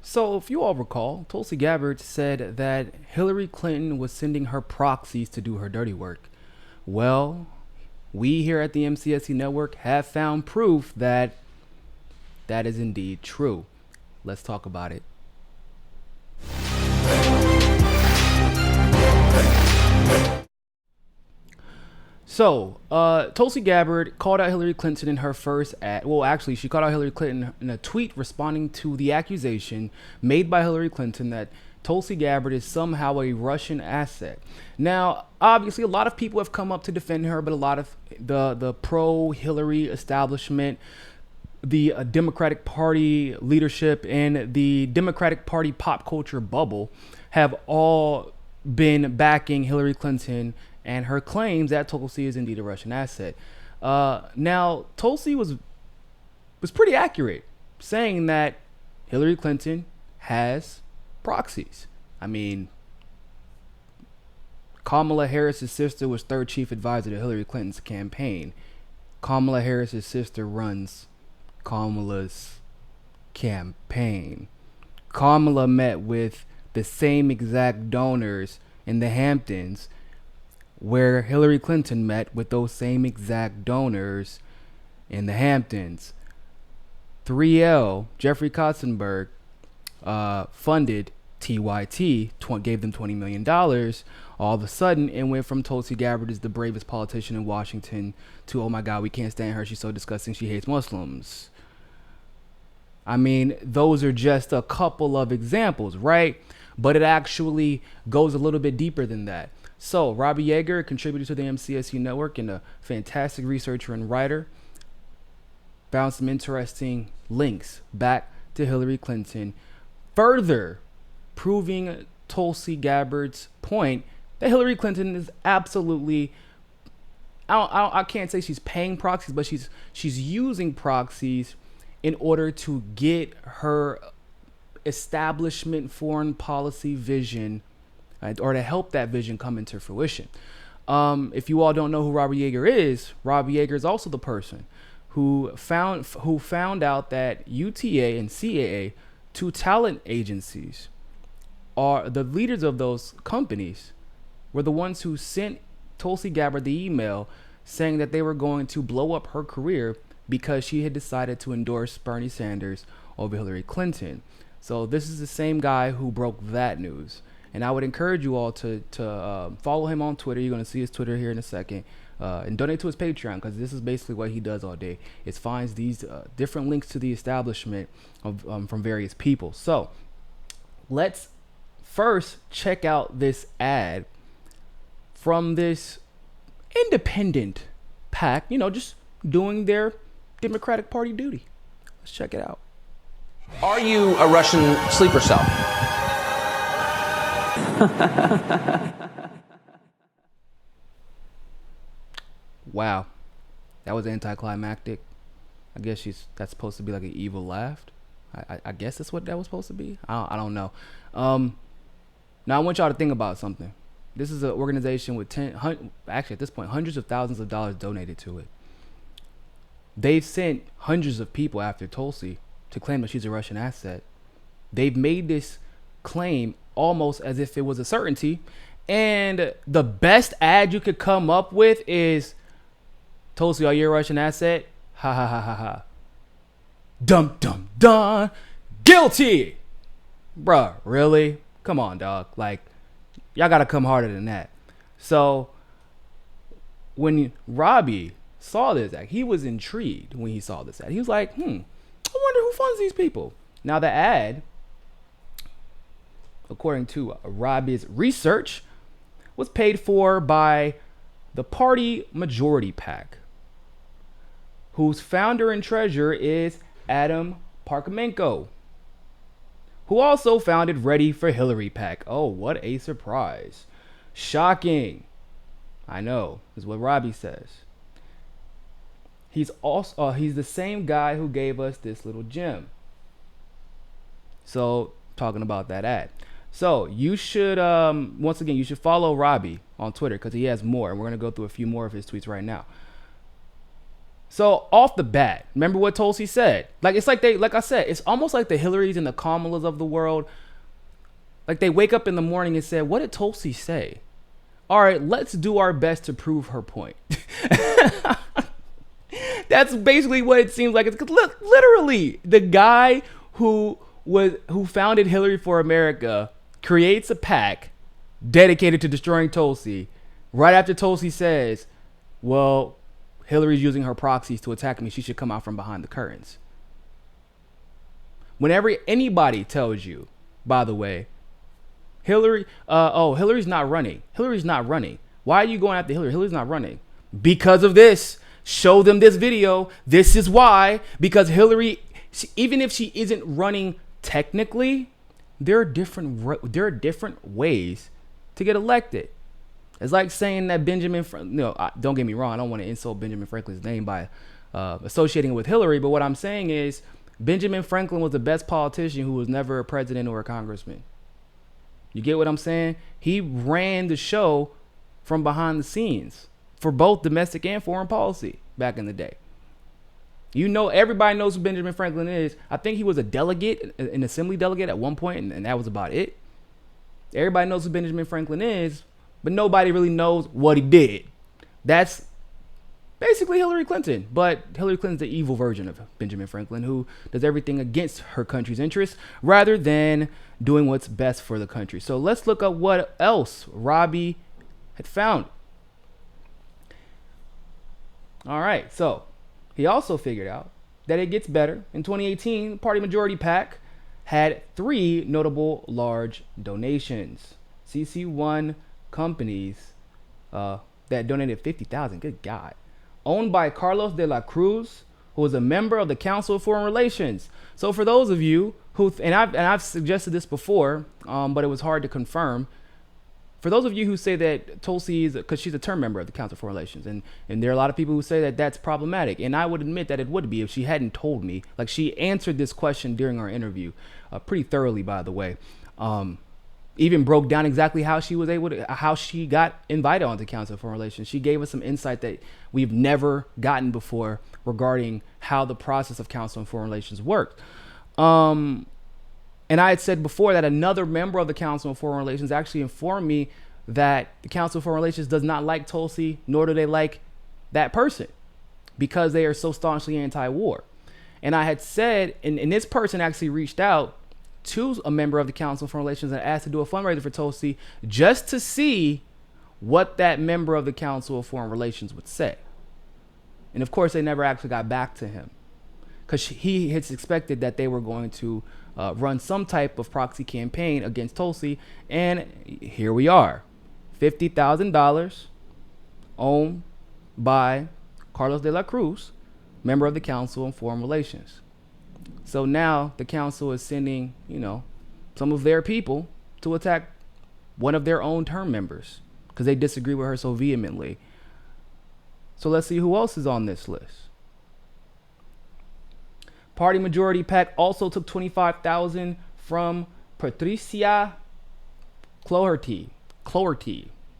So, if you all recall, Tulsi Gabbard said that Hillary Clinton was sending her proxies to do her dirty work. Well, we here at the MCSC network have found proof that that is indeed true. Let's talk about it. So, Tulsi Gabbard called out Hillary Clinton in her first ad. Well, actually, she called out Hillary Clinton in a tweet responding to the accusation made by Hillary Clinton that Tulsi Gabbard is somehow a Russian asset. Now, obviously, a lot of people have come up to defend her, but a lot of the pro-Hillary establishment, the Democratic Party leadership, and the Democratic Party pop culture bubble have all been backing Hillary Clinton and her claims that Tulsi is indeed a Russian asset. Now, Tulsi was pretty accurate, saying that Hillary Clinton has proxies. I mean, Kamala Harris's sister was third chief advisor to Hillary Clinton's campaign. Kamala Harris's sister runs Kamala's campaign. Kamala met with the same exact donors in the Hamptons where Hillary Clinton met with those same exact donors in the Hamptons. 3L, Jeffrey Katzenberg, funded TYT, gave them $20 million. All of a sudden, it went from Tulsi Gabbard is the bravest politician in Washington to, oh my God, we can't stand her. She's so disgusting. She hates Muslims. I mean, those are just a couple of examples, right? But it actually goes a little bit deeper than that. So, Robbie Yeager, a contributor to the MCSC network and a fantastic researcher and writer, found some interesting links back to Hillary Clinton, further proving Tulsi Gabbard's point that Hillary Clinton is absolutely, I can't say she's paying proxies, but she's using proxies in order to get her establishment foreign policy vision, or to help that vision come into fruition. If you all don't know who Robbie Yeager is also the person who found out that UTA and CAA, two talent agencies, are the leaders of those companies, were the ones who sent Tulsi Gabbard the email saying that they were going to blow up her career because she had decided to endorse Bernie Sanders over Hillary Clinton. So this is the same guy who broke that news. And I would encourage you all to follow him on Twitter. You're going to see his Twitter here in a second. And donate to his Patreon, because this is basically what he does all day. It finds these different links to the establishment from various people. So let's first check out this ad from this independent PAC, just doing their Democratic Party duty. Let's check it out. Are you a Russian sleeper cell? Wow, that was anticlimactic. I guess that's supposed to be like an evil laugh. I guess that's what that was supposed to be. I don't know. Now I want y'all to think about something. This is an organization with actually at this point hundreds of thousands of dollars donated to it. They've sent hundreds of people after Tulsi to claim that she's a Russian asset. They've made this claim almost as if it was a certainty. And the best ad you could come up with is, Tulsi, are you a Russian asset? Ha ha ha ha ha. Dum dum dum. Guilty. Bruh, really? Come on, dog. Like, y'all gotta come harder than that. So, when Robbie saw this ad, he was intrigued when he saw this ad. He was like, I wonder who funds these people. Now, the ad, according to Robbie's research, was paid for by the Party Majority PAC, whose founder and treasurer is Adam Parkhomenko, who also founded Ready for Hillary PAC. Oh, what a surprise. Shocking. I know, is what Robbie says. He's the same guy who gave us this little gem. So, talking about that ad. So, you should, once again, you should follow Robbie on Twitter because he has more. And we're going to go through a few more of his tweets right now. So off the bat, remember what Tulsi said? Like I said, it's almost like the Hillarys and the Kamalas of the world. Like they wake up in the morning and say, "What did Tulsi say? All right, let's do our best to prove her point." That's basically what it seems like. It's literally the guy who founded Hillary for America creates a PAC dedicated to destroying Tulsi. Right after Tulsi says, "Well, Hillary's using her proxies to attack me. She should come out from behind the curtains." Whenever anybody tells you, by the way, Hillary's not running. Hillary's not running. Why are you going after Hillary? Hillary's not running. Because of this. Show them this video. This is why. Because Hillary, even if she isn't running technically, there are different ways to get elected. It's like saying that don't get me wrong. I don't want to insult Benjamin Franklin's name by associating it with Hillary. But what I'm saying is Benjamin Franklin was the best politician who was never a president or a congressman. You get what I'm saying? He ran the show from behind the scenes for both domestic and foreign policy back in the day. Everybody knows who Benjamin Franklin is. I think he was a delegate, an assembly delegate at one point, and that was about it. Everybody knows who Benjamin Franklin is, but nobody really knows what he did. That's basically Hillary Clinton, but Hillary Clinton's the evil version of Benjamin Franklin, who does everything against her country's interests rather than doing what's best for the country. So let's look up what else Robbie had found. All right, so he also figured out that it gets better. In 2018, Party Majority PAC had 3 notable large donations. CC1 companies that donated $50,000. Good God. Owned by Carlos de la Cruz, who is a member of the Council of Foreign Relations. So for those of you who, and I've suggested this before, but it was hard to confirm. For those of you who say that Tulsi is, because she's a term member of the Council of Foreign Relations, and there are a lot of people who say that that's problematic, and I would admit that it would be if she hadn't told me. Like, she answered this question during our interview, pretty thoroughly, by the way. Even broke down exactly how she got invited onto Council of Foreign Relations. She gave us some insight that we've never gotten before regarding how the process of Council of Foreign Relations worked. And I had said before that another member of the Council of Foreign Relations actually informed me that the Council of Foreign Relations does not like Tulsi, nor do they like that person, because they are so staunchly anti-war. And I had said, and this person actually reached out to a member of the Council of Foreign Relations and asked to do a fundraiser for Tulsi just to see what that member of the Council of Foreign Relations would say. And of course, they never actually got back to him, because he had expected that they were going to run some type of proxy campaign against Tulsi. And here we are. $50,000 owned by Carlos de la Cruz, member of the Council on Foreign Relations. So now the council is sending, some of their people to attack one of their own term members because they disagree with her so vehemently. So let's see who else is on this list. Party Majority PAC also took $25,000 from Patricia Cloherty.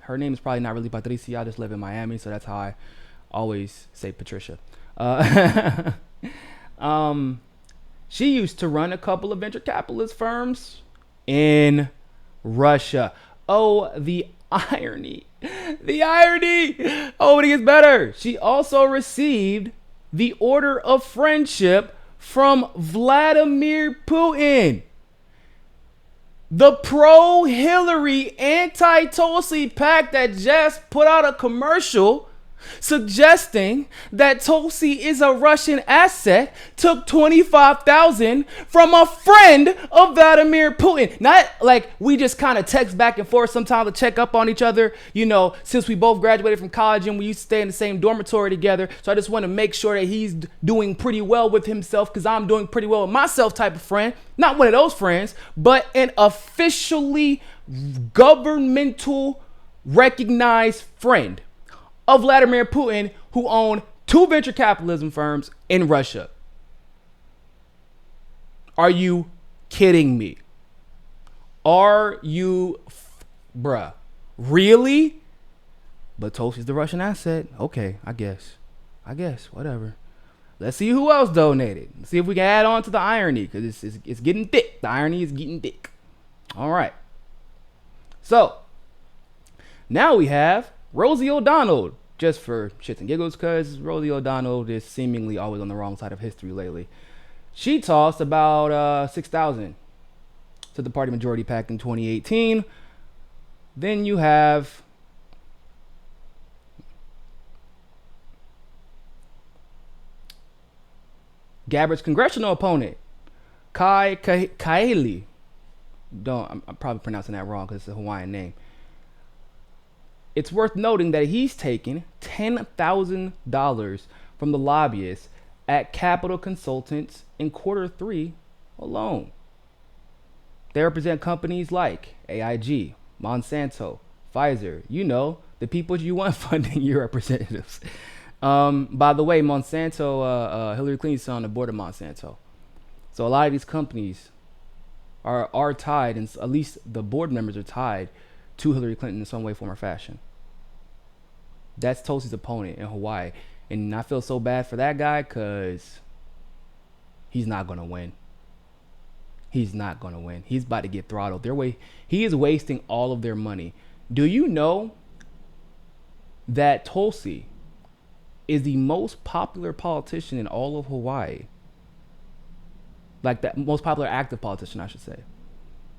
Her name is probably not really Patricia. I just live in Miami, so that's how I always say Patricia. She used to run a couple of venture capitalist firms in Russia. Oh, the irony. The irony. Oh, it gets better. She also received the Order of Friendship from Vladimir Putin. The pro-Hillary, anti-Tulsi PAC that just put out a commercial suggesting that Tulsi is a Russian asset took $25,000 from a friend of Vladimir Putin. Not like we just kind of text back and forth sometimes to check up on each other, since we both graduated from college and we used to stay in the same dormitory together. So I just want to make sure that he's doing pretty well with himself because I'm doing pretty well with myself type of friend. Not one of those friends, but an officially governmental recognized friend of Vladimir Putin, who owned 2 venture capitalism firms in Russia. Are you kidding me? Are you, bruh, really? But Tulsi's the Russian asset. Okay, I guess. I guess, whatever. Let's see who else donated. Let's see if we can add on to the irony, because it's getting thick. The irony is getting thick. All right. So, now we have Rosie O'Donnell, just for shits and giggles, because Rosie O'Donnell is seemingly always on the wrong side of history lately. She tossed about 6,000 to the party majority PAC in 2018. Then you have Gabbard's congressional opponent, Kaeli. I'm probably pronouncing that wrong because it's a Hawaiian name. It's worth noting that he's taken $10,000 from the lobbyists at Capital Consultants in Q3 alone. They represent companies like AIG, Monsanto, Pfizer. You know, the people you want funding your representatives. By the way, Monsanto, Hillary Clinton's on the board of Monsanto. So a lot of these companies are tied, and at least the board members are tied to Hillary Clinton in some way, form, or fashion. That's Tulsi's opponent in Hawaii. And I feel so bad for that guy because he's not going to win. He's not going to win. He's about to get throttled. He is wasting all of their money. Do you know that Tulsi is the most popular politician in all of Hawaii? Like the most popular active politician, I should say,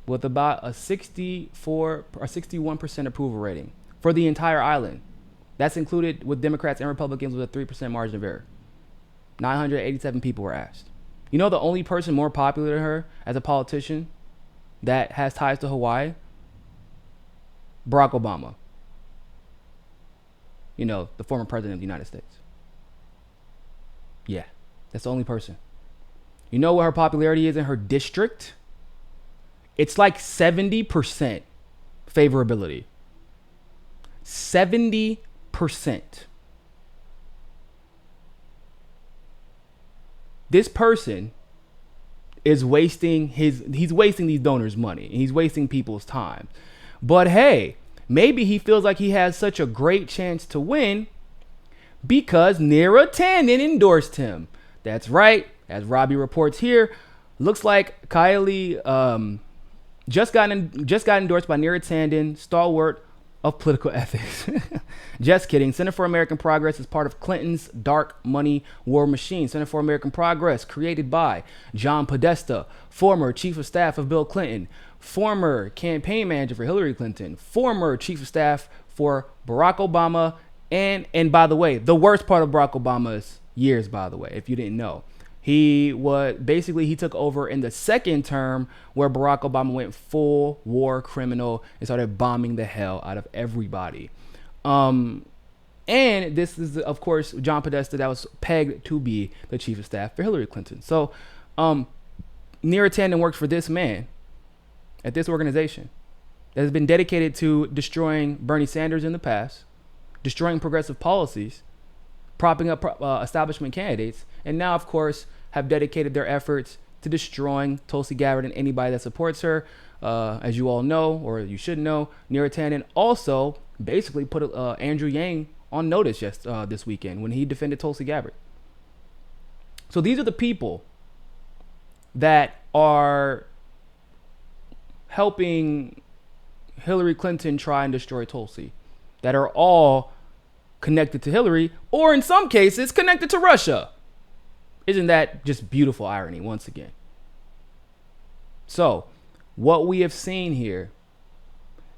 with about a 64 or 61% approval rating for the entire island. That's included with Democrats and Republicans with a 3% margin of error. 987 people were asked. You know the only person more popular than her as a politician that has ties to Hawaii? Barack Obama. You know, the former president of the United States. Yeah, that's the only person. You know what her popularity is in her district? It's like 70% favorability. 70%. This person is wasting he's wasting these donors' money, and he's wasting people's time. But hey, maybe he feels like he has such a great chance to win because Neera Tanden endorsed him. That's right. As Robbie reports here, looks like Kylie just got endorsed by Neera Tanden, stalwart of political ethics. Just kidding. Center for American Progress is part of Clinton's dark money war machine. Center for American Progress, created by John Podesta, former chief of staff of Bill Clinton, former campaign manager for Hillary Clinton, former chief of staff for Barack Obama, and by the way, the worst part of Barack Obama's years, by the way, if you didn't know. He took over in the second term where Barack Obama went full war criminal and started bombing the hell out of everybody. And this is, of course, John Podesta that was pegged to be the chief of staff for Hillary Clinton. So Neera Tanden works for this man at this organization that has been dedicated to destroying Bernie Sanders in the past, destroying progressive policies, propping up establishment candidates, and now, of course, have dedicated their efforts to destroying Tulsi Gabbard and anybody that supports her. As you all know, or you should know, Neera Tanden also basically put Andrew Yang on notice this weekend when he defended Tulsi Gabbard. So these are the people that are helping Hillary Clinton try and destroy Tulsi, that are all connected to Hillary, or in some cases connected to Russia. Isn't that just beautiful irony once again? So what we have seen here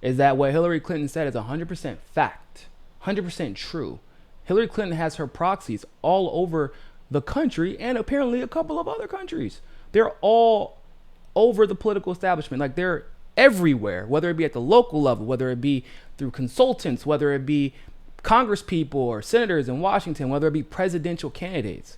is that what Hillary Clinton said is 100% fact, 100% true. Hillary Clinton has her proxies all over the country and apparently a couple of other countries. They're all over the political establishment. Like, they're everywhere, whether it be at the local level, whether it be through consultants, whether it be Congress people or senators in Washington, whether it be presidential candidates.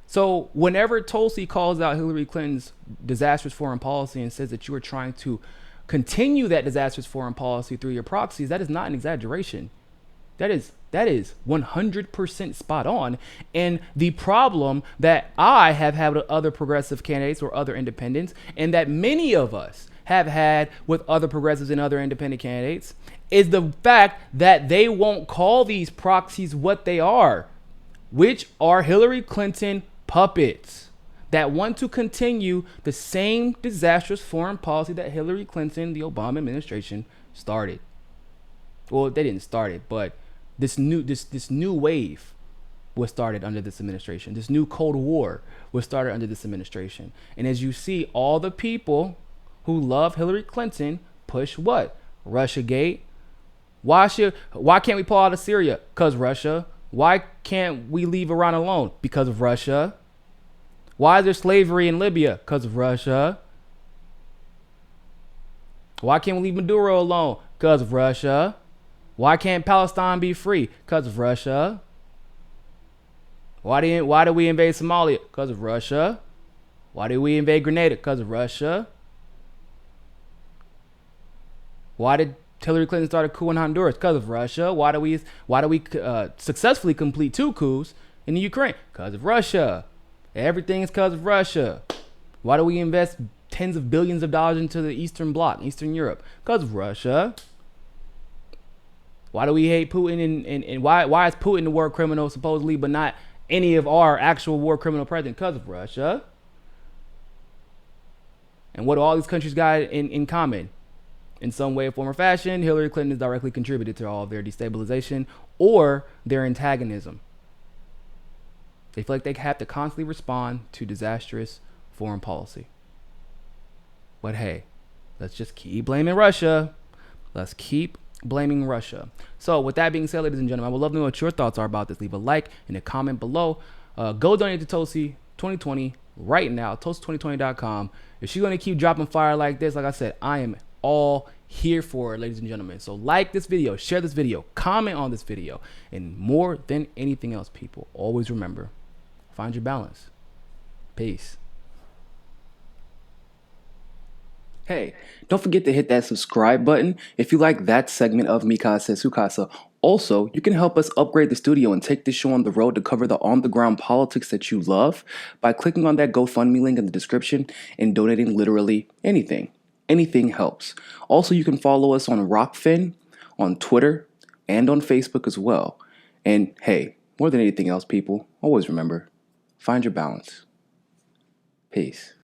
So whenever Tulsi calls out Hillary Clinton's disastrous foreign policy and says that you are trying to continue that disastrous foreign policy through your proxies, that is not an exaggeration. That is 100% spot on. And the problem that I have had with other progressive candidates or other independents, and that many of us have had with other progressives and other independent candidates, is the fact that they won't call these proxies what they are. which are Hillary Clinton puppets that want to continue the same disastrous foreign policy that Hillary Clinton, the Obama administration, started. Well, they didn't start it, but this new wave was started under this administration. This new Cold War was started under this administration. And as you see, all the people who love Hillary Clinton push what? Russiagate. Why can't we pull out of Syria? Because Russia. Why can't we leave Iran alone? Because of Russia. Why is there slavery in Libya? Because of Russia. Why can't we leave Maduro alone? Because of Russia. Why can't Palestine be free? Because of Russia. Why do we invade Somalia? Because of Russia. Why did we invade Grenada? Because of Russia. Why did Hillary Clinton start a coup in Honduras? Because of Russia. Why do we successfully complete 2 coups in the Ukraine? Because of Russia. Everything is because of Russia. Why do we invest tens of billions of dollars into the Eastern Bloc, Eastern Europe? Because of Russia. Why do we hate Putin and why is Putin the war criminal supposedly, but not any of our actual war criminal president? Because of Russia. And what do all these countries got in common? In some way, form, or fashion, Hillary Clinton has directly contributed to all of their destabilization or their antagonism. They feel like they have to constantly respond to disastrous foreign policy. But hey, let's just keep blaming Russia. Let's keep blaming Russia. So with that being said, ladies and gentlemen, I would love to know what your thoughts are about this. Leave a like and a comment below. Go donate to Tulsi 2020 right now, Tulsi2020.com. If she's going to keep dropping fire like this, like I said, I am all here for it, ladies and gentlemen. So like this video, share this video, comment on this video, and more than anything else, people, always remember, find your balance. Peace. Hey, don't forget to hit that subscribe button if you like that segment of Mikasa Sukasa. Also, you can help us upgrade the studio and take this show on the road to cover the on-the-ground politics that you love by clicking on that GoFundMe link in the description and donating literally anything. Anything helps. Also, you can follow us on Rockfin, on Twitter, and on Facebook as well. And hey, more than anything else, people, always remember, find your balance. Peace.